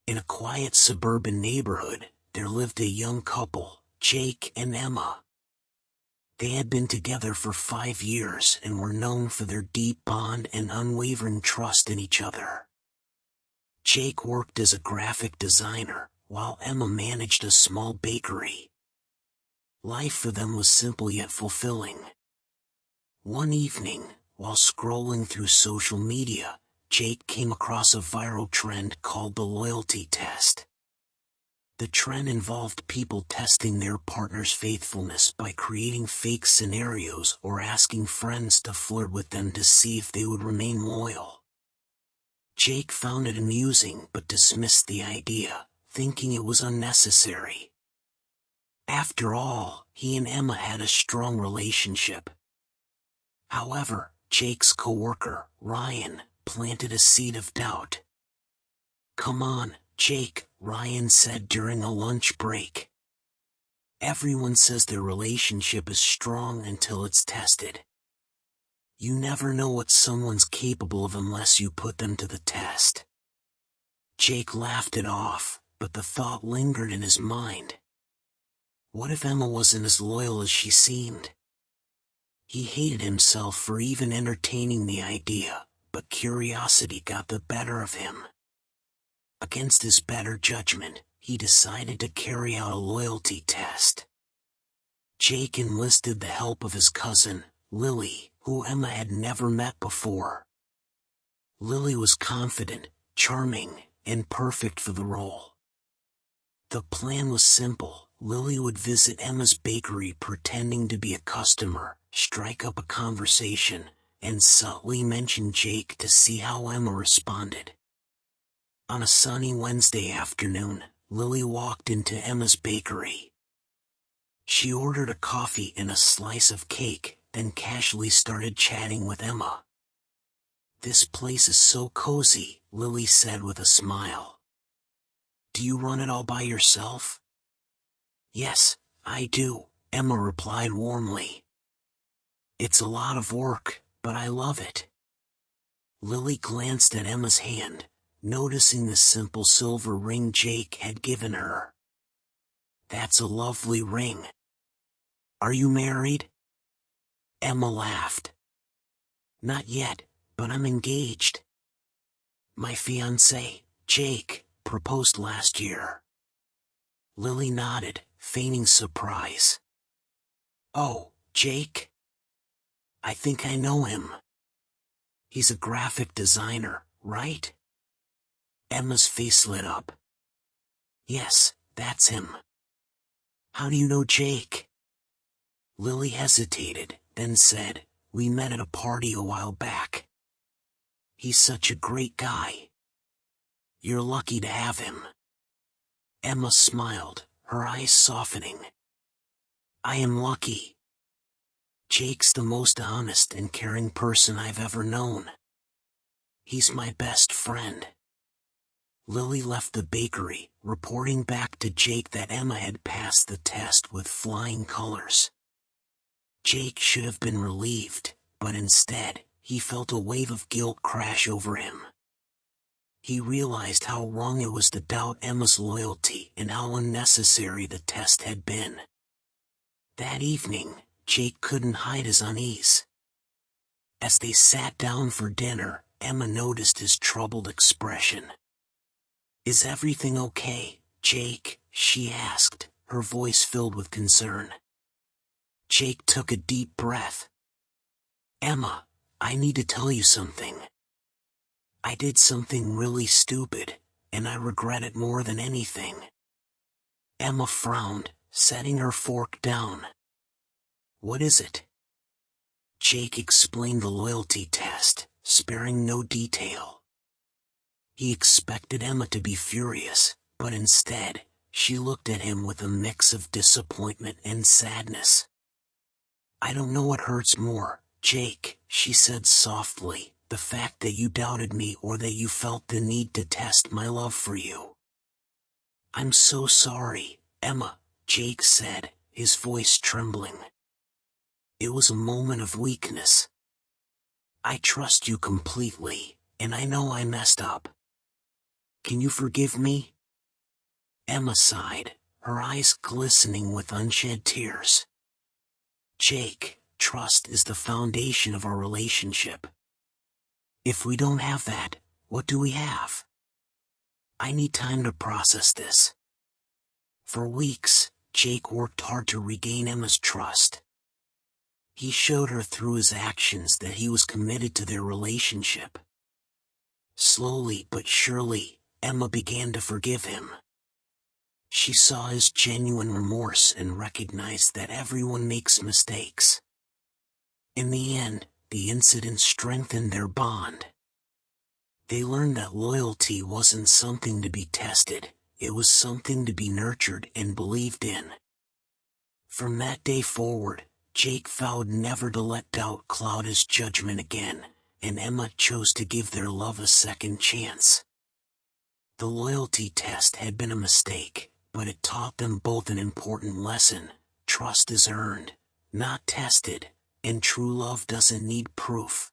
In a quiet suburban neighborhood, there lived a young couple, Jake and Emma. They had been together for 5 years and were known for their deep bond and unwavering trust in each other. Jake worked as a graphic designer, while Emma managed a small bakery. Life for them was simple yet fulfilling. One evening, while scrolling through social media, Jake came across a viral trend called the loyalty test. The trend involved people testing their partner's faithfulness by creating fake scenarios or asking friends to flirt with them to see if they would remain loyal. Jake found it amusing but dismissed the idea, thinking it was unnecessary. After all, he and Emma had a strong relationship. However, Jake's coworker, Ryan, planted a seed of doubt. "Come on, Jake," Ryan said during a lunch break. "Everyone says their relationship is strong until it's tested. You never know what someone's capable of unless you put them to the test." Jake laughed it off, but the thought lingered in his mind. What if Emma wasn't as loyal as she seemed? He hated himself for even entertaining the idea, but curiosity got the better of him. Against his better judgment, he decided to carry out a loyalty test. Jake enlisted the help of his cousin, Lily, who Emma had never met before. Lily was confident, charming, and perfect for the role. The plan was simple. Lily would visit Emma's bakery pretending to be a customer, strike up a conversation, and subtly mention Jake to see how Emma responded. On a sunny Wednesday afternoon, Lily walked into Emma's bakery. She ordered a coffee and a slice of cake, then casually started chatting with Emma. "This place is so cozy," Lily said with a smile. "Do you run it all by yourself?" "Yes, I do," Emma replied warmly. "It's a lot of work, but I love it." Lily glanced at Emma's hand, noticing the simple silver ring Jake had given her. "That's a lovely ring. Are you married?" Emma laughed. "Not yet, but I'm engaged. My fiancé, Jake, proposed last year." Lily nodded, feigning surprise. "Oh, Jake? I think I know him. He's a graphic designer, right?" Emma's face lit up. "Yes, that's him." "How do you know Jake?" Lily hesitated, then said, "We met at a party a while back. He's such a great guy. You're lucky to have him." Emma smiled, her eyes softening. "I am lucky. Jake's the most honest and caring person I've ever known. He's my best friend." Lily left the bakery, reporting back to Jake that Emma had passed the test with flying colors. Jake should have been relieved, but instead, he felt a wave of guilt crash over him. He realized how wrong it was to doubt Emma's loyalty and how unnecessary the test had been. That evening, Jake couldn't hide his unease. As they sat down for dinner, Emma noticed his troubled expression. "Is everything okay, Jake?" she asked, her voice filled with concern. Jake took a deep breath. "Emma, I need to tell you something. I did something really stupid, and I regret it more than anything." Emma frowned, setting her fork down. "What is it?" Jake explained the loyalty test, sparing no detail. He expected Emma to be furious, but instead, she looked at him with a mix of disappointment and sadness. "I don't know what hurts more, Jake," she said softly, "the fact that you doubted me or that you felt the need to test my love for you." "I'm so sorry, Emma," Jake said, his voice trembling. It was a moment of weakness. "I trust you completely, and I know I messed up. Can you forgive me?" Emma sighed, her eyes glistening with unshed tears. Jake, trust is the foundation of our relationship. If we don't have that, what do we have? I need time to process this. For weeks, Jake worked hard to regain Emma's trust. He showed her through his actions that he was committed to their relationship. Slowly but surely, Emma began to forgive him. She saw his genuine remorse and recognized that everyone makes mistakes. In the end, the incident strengthened their bond. They learned that loyalty wasn't something to be tested, it was something to be nurtured and believed in. From that day forward, Jake vowed never to let doubt cloud his judgment again, and Emma chose to give their love a second chance. The loyalty test had been a mistake, but it taught them both an important lesson. Trust is earned, not tested, and true love doesn't need proof.